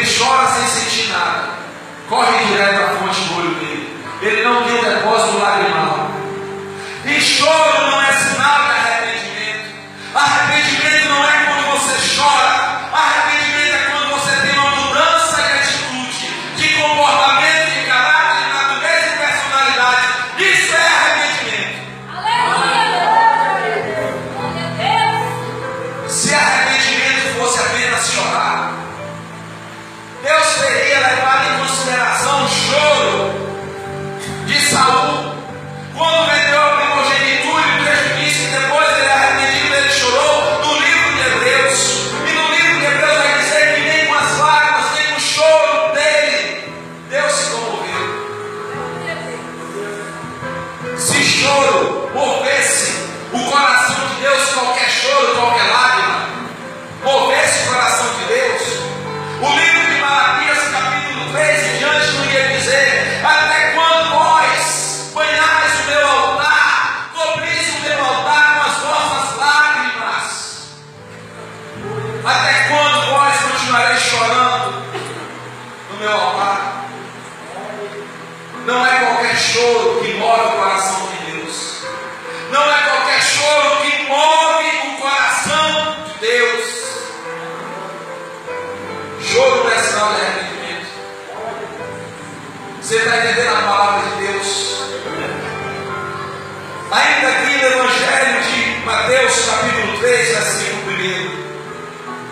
chora sem sentir nada, corre direto à fonte do olho dele. Ele não tem depósito lagrimal. E choro não é sinal de arrependimento. Arrependimento não é quando você chora. Arrependimento é quando você tem uma mudança de atitude, de comportamento, de caráter, de natureza e personalidade. Isso é arrependimento. Se arrependimento fosse apenas chorar, Deus teria levado em consideração o choro de Saul, quando vendeu a primogenitura, e o texto diz que depois ele arrependido, ele chorou. No livro de Hebreus, e no livro de Hebreus vai dizer que nem com as lágrimas, nem com o choro dele, Deus se comoveu. Se choro movesse o coração de Deus, qualquer choro, qualquer lágrima, movesse o coração de Deus, o livro de Malaquias, capítulo 3 e diante, não ia dizer: até quando vós banhais o meu altar, cobris o meu altar com as vossas lágrimas? Até quando vós continuareis chorando no meu altar? Não é qualquer choro que move o coração de Deus. Não é qualquer choro que move o coração de Deus. Choro não é sinal de arrependimento. Você está entendendo a palavra de Deus? Ainda aqui no Evangelho de Mateus, capítulo 3, versículo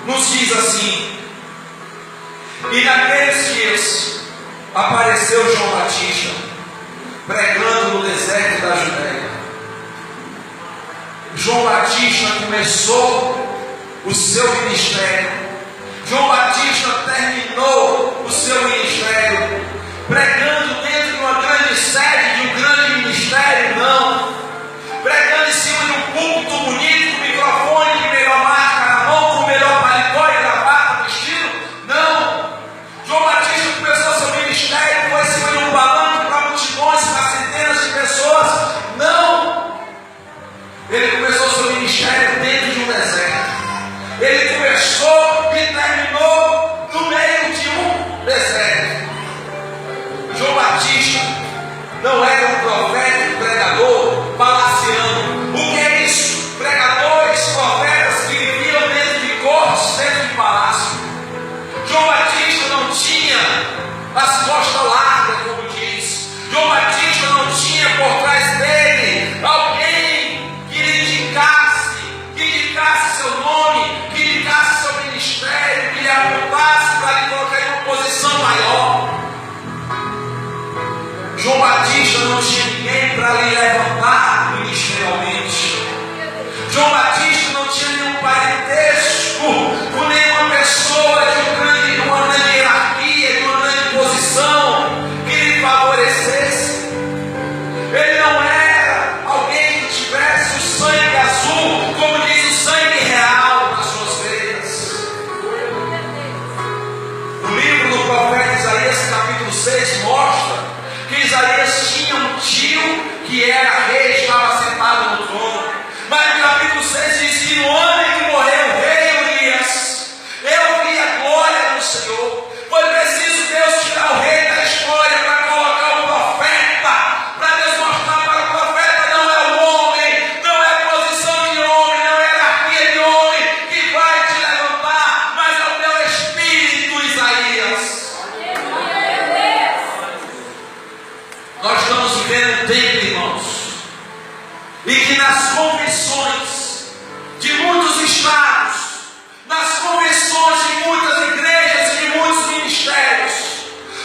1, nos diz assim: e naqueles dias apareceu João Batista, pregando no deserto da Judéia. João Batista começou o seu ministério. João Batista terminou o seu ministério pregando dentro de uma grande sede, de um grande ministério, não. Pregando em cima de um púlpito bonito, com microfone de melhor marca na mão, com o melhor paletó e gravata no estilo, não. João Batista começou seu ministério, foi em cima de um palanque para multidões, para centenas de pessoas, não. Ele começou seu ministério dentro de um deserto. Ele começou e terminou no meio de um deserto. João Batista não era um profeta e pregador palaciano. O que é isso? Pregadores, profetas que viviam dentro de cortes, dentro de palácio. João Batista não tinha as costas largas, como diz. João Batista não tinha por trás dele alguém que lhe indicasse seu nome, que lhe indicasse seu ministério, que lhe apontasse para lhe colocar em uma posição maior. João Batista não tinha ninguém para lhe levantar ministerialmente. João Batista não tinha nenhum parentesco com nenhuma pessoa de uma grande hierarquia, de uma grande posição que lhe favorecesse. Ele não era alguém que tivesse o sangue azul, como diz o sangue real nas suas veias. O livro do profeta Isaías, capítulo 6, mostra que Isaías tinha um tio que era rei, estava sentado no trono. Mas no capítulo 6 diz que no ano em que morreu o rei Urias, eu vi a glória do Senhor. Foi preciso Deus tirar o rei da história para colocar o profeta, para Deus mostrar para o profeta: não é o homem, não é a posição de homem, não é a hierarquia de homem que vai te levantar, mas é o meu espírito, Isaías. Nós estamos vivendo um tempo, irmãos, e que nas convenções de muitos estados, nas convenções de muitas igrejas e de muitos ministérios,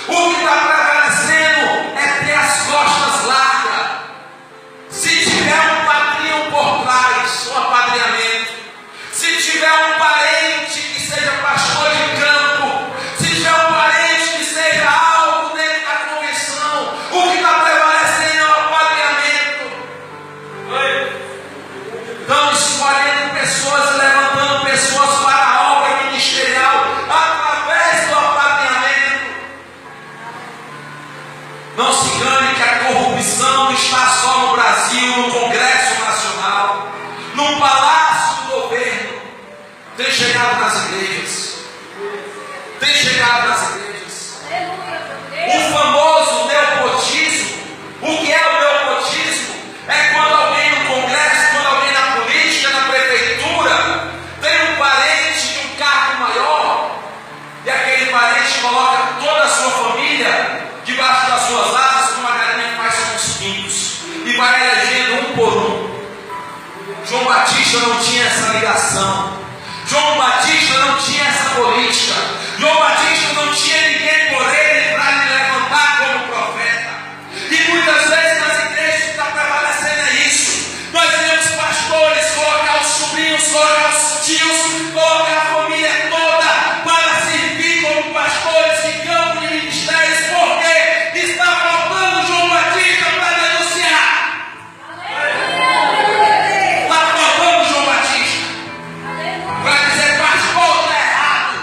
o que está prevalecendo é ter as costas largas. Se tiver um padrinho por trás, um apadrinhamento, se tiver um parente que seja pastor de campo, se tiver um parente que seja algo dentro da convenção, o que está prevalecendo é o apadrinhamento. Estão escolhendo pessoas, levantando pessoas para a obra ministerial através do apadrinhamento. Não se engane que a corrupção não está só no Brasil, no Congresso Nacional, no Palácio do Governo. Tem chegado nas igrejas. tem chegado nas igrejas. O famoso neopotismo. O que é o neopotismo? É quando alguém no congresso, quando alguém na política, na prefeitura, tem um parente de um cargo maior, e aquele parente coloca toda a sua família debaixo das suas asas, como a galinha faz com os pintos, e vai elegendo um por um. João Batista não tinha essa ligação. João Batista não tinha essa política. João Batista não tinha ninguém por ele para lhe levantar como profeta. E muitas vezes nas igrejas está prevalecendo é isso. Nós vemos pastores colocar os sobrinhos, colocar os tios, colocar a família toda para servir como pastores de campo de ministérios, porque está faltando João Batista para denunciar. Está faltando João Batista para dizer: pastor, está errado.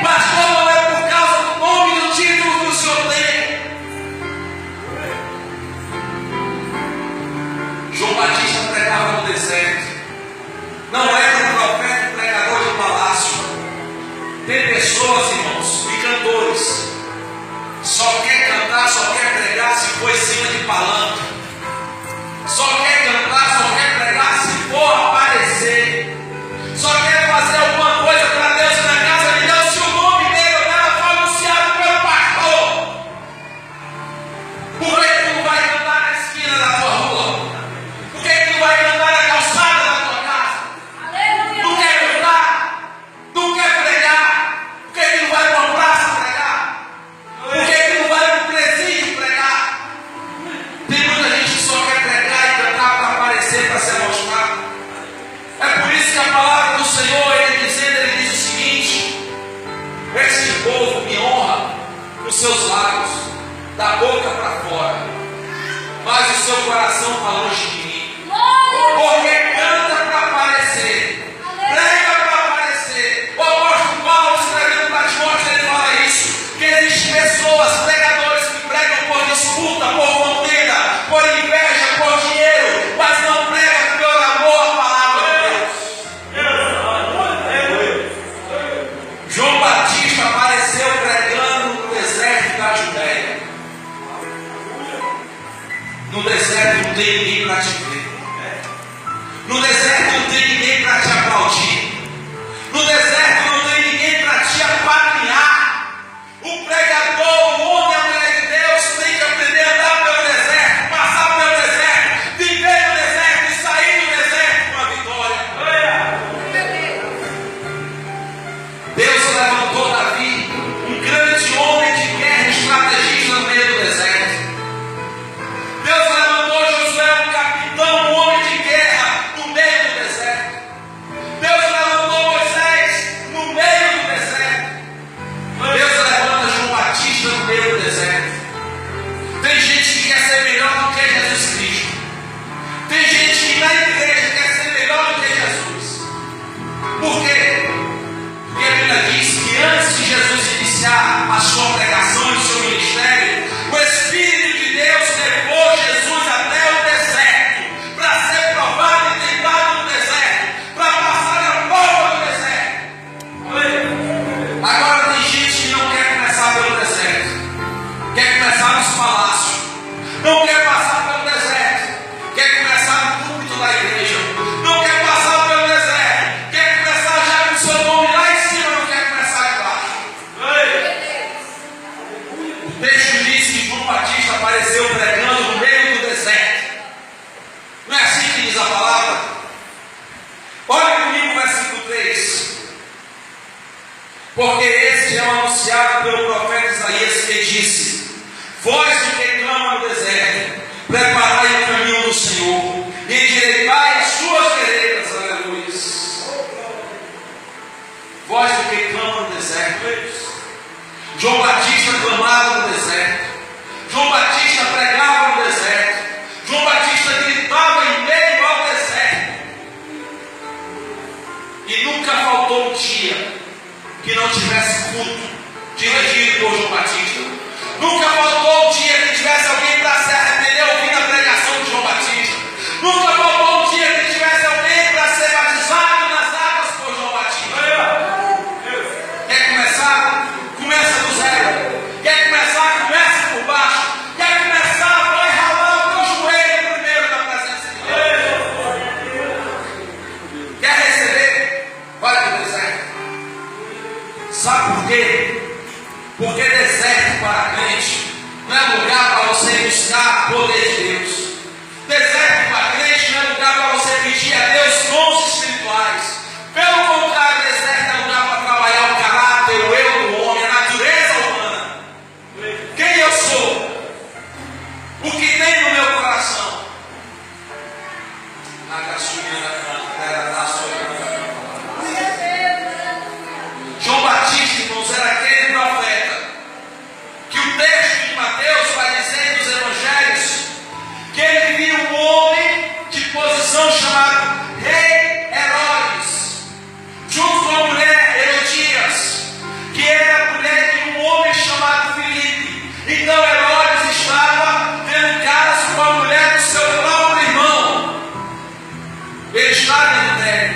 Pastor não é por causa do nome e do título que o senhor tem. João Batista pregava no deserto. Não era um profeta e pregador de palácio. Tem pessoas, irmãos, e cantores, só quer cantar, só quer pregar se for em cima de palanque. Só quer cantar, só quer pregar se for aparecer. Só quer fazer alguma coisa para Deus na casa de Deus se o nome dele ou dela for anunciado pelo pastor. Por que tu não vai cantar na esquina da tua rua? Por que tu não vai cantar na calçada da tua casa? Não quer cantar? Não quer pregar? Por que tu não vai para uma praça pregar? Por que tu não vai para o presídio pregar? Tem muita gente que só quer pregar e cantar para aparecer, para ser mostrado. É por isso que a palavra do Senhor, ele diz o seguinte: este povo me honra com seus lábios, da boca para fora, mas o seu coração está longe de mim. Porque canta para aparecer, prega para aparecer. O apóstolo Paulo, escrevendo para Timóteo, ele fala isso: que existem pessoas, pregadores, que pregam por disputa, por contenda, por inveja, por dinheiro, mas não pregam por amor à palavra de Deus. João Batista apareceu pregando no deserto da Judéia. No deserto não tem ninguém para te ver. No deserto não tem ninguém para te aplaudir. No deserto não tem ninguém para te apadrinhar. O pregador, o homem, a mulher de Deus tem que aprender a andar pelo deserto, passar pelo deserto, viver no deserto e sair do deserto com a vitória. Deus levantou Davi, um grande homem de guerra, estrategista no meio do deserto. Deus levantou Josué, um capitão, um homem de guerra no meio do deserto. Deus levantou Moisés no meio do deserto. Deus levanta João Batista no meio do deserto. Tem gente que quer ser melhor do que Jesus Cristo. Tem gente que na igreja quer ser melhor do que Jesus. Por quê? Porque a Bíblia diz que antes de Jesus iniciar a sua pregação e o seu ministério, o Espírito de Deus levou Jesus até o deserto para ser provado e tentado no deserto, para passar a prova do deserto. Agora tem gente que não quer começar pelo deserto, quer começar nos palácios, não quer passar pelo deserto, quer começar no púlpito da igreja, não quer passar pelo deserto, quer começar já com o seu nome lá em cima, não quer começar de baixo. O texto diz que João Batista apareceu pregando no meio do deserto. Não é assim que diz a palavra? Olha comigo o versículo 3. Porque este é o anunciado pelo profeta Isaías, que disse: voz do que clama no deserto, preparai o caminho do Senhor, e endireitai as suas veredas. Aleluia. Voz do que clama no deserto. João Batista clamava no deserto. João Batista pregava no deserto. João Batista gritava em meio ao deserto. E nunca faltou um dia que não tivesse culto dirigido por João Batista. Nunca faltou um dia que tivesse alguém para se arrepender ouvindo a pregação de João Batista. Nunca faltou um dia que tivesse alguém para ser batizado nas águas por João Batista. Quer começar? adultério.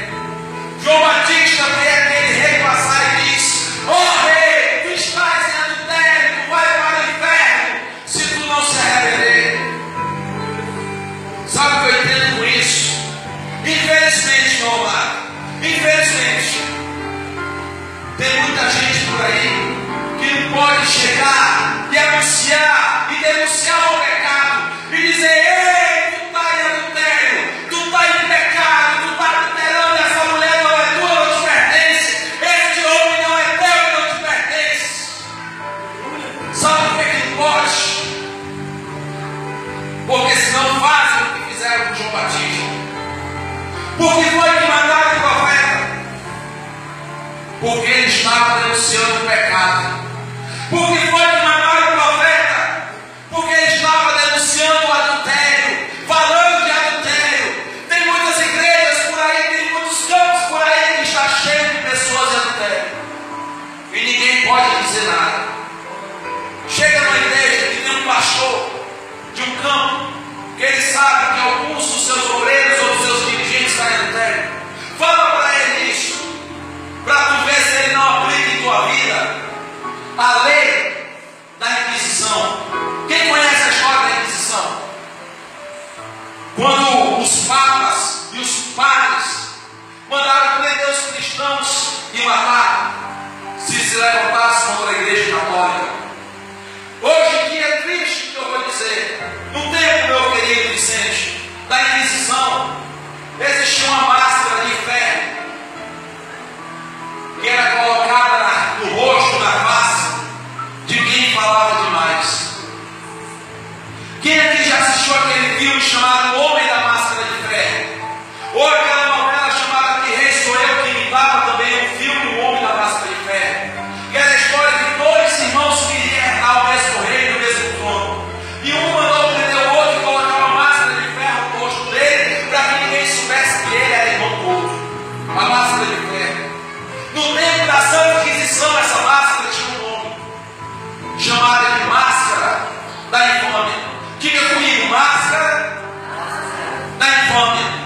João Batista vê aquele rei passar e diz: ó rei, tu estás em adultério, tu vai para o inferno se tu não se arrepender. Sabe o que eu entendo com isso? Infelizmente, meu amado, infelizmente, tem muita gente por aí que não pode chegar e anunciar e denunciar o pecado e dizer: ei, tu está em adultério, tu está em pecado, tu está adulterando, essa mulher não é tua, não te pertence, este homem não é teu e não te pertence. Sabe por que não pode? Porque senão fazem o que fizeram com João Batista. Porque foi que mataram o profeta? Porque ele estava denunciando o pecado. Porque foi que mataram o profeta? Porque ele estava denunciando o adultério, falando de adultério. Tem muitas igrejas por aí, tem muitos campos por aí que está cheio de pessoas de adultério. E ninguém pode dizer nada. Chega numa igreja que tem um pastor de um campo, que ele sabe que alguns dos seus obreiros ou dos seus dirigentes estão em adultério. Fala para ele isso, para tu ver se ele não aplica em tua vida a lei da Inquisição. Quem conhece a história da Inquisição? Quando os papas e os padres mandaram prender os cristãos e matar se levantassem contra a igreja católica. Hoje em dia é triste o que eu vou dizer. No tempo, meu querido Vicente, da Inquisição, existia uma máscara de ferro que era colocada no rosto, na face de quem falava demais. Quem aqui já assistiu aquele filme chamado O Homem da Máscara de Ferro? Ou aquela novela chamada Que Rei Sou Eu, que imitava também o filme O Homem da Máscara de Ferro, que era a história de dois irmãos que iriam herdar o mesmo reino, o mesmo trono. E um mandou prender o outro e colocar uma máscara de ferro no rosto dele, para que ninguém soubesse que ele era irmão do outro. A máscara de ferro. No tempo da Santa Inquisição, essa máscara tinha um nome, chamada de máscara da infâmia. Diga comigo: máscara da infâmia.